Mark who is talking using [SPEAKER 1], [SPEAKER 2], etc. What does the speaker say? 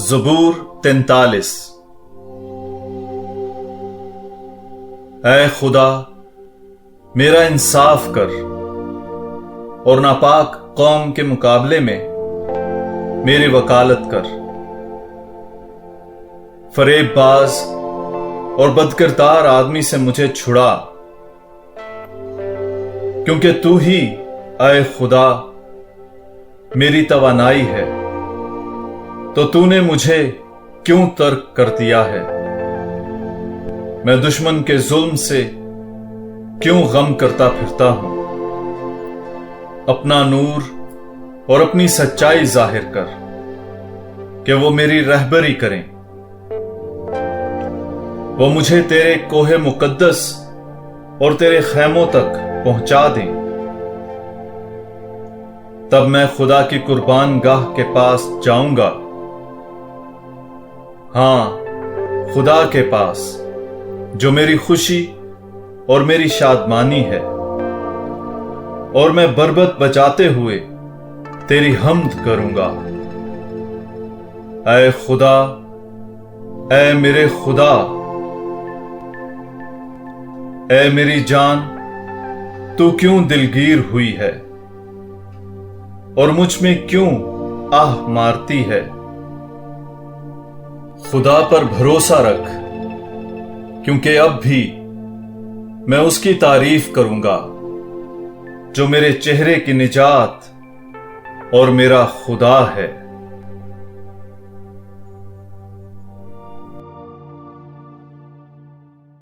[SPEAKER 1] زبور 43۔ اے خدا میرا انصاف کر اور ناپاک قوم کے مقابلے میں میری وکالت کر۔ فریب باز اور بدکردار آدمی سے مجھے چھڑا، کیونکہ تو ہی اے خدا میری توانائی ہے، تو تو نے مجھے کیوں ترک کر دیا ہے؟ میں دشمن کے ظلم سے کیوں غم کرتا پھرتا ہوں؟ اپنا نور اور اپنی سچائی ظاہر کر کہ وہ میری رہبری کریں، وہ مجھے تیرے کوہ مقدس اور تیرے خیموں تک پہنچا دیں، تب میں خدا کی قربان گاہ کے پاس جاؤں گا، ہاں خدا کے پاس جو میری خوشی اور میری شادمانی ہے، اور میں بربط بجاتے ہوئے تیری حمد کروں گا۔ اے خدا، اے میرے خدا، اے میری جان، تو کیوں دلگیر ہوئی ہے اور مجھ میں کیوں آہ مارتی ہے؟ خدا پر بھروسہ رکھ، کیونکہ اب بھی میں اس کی تعریف کروں گا جو میرے چہرے کی نجات اور میرا خدا ہے۔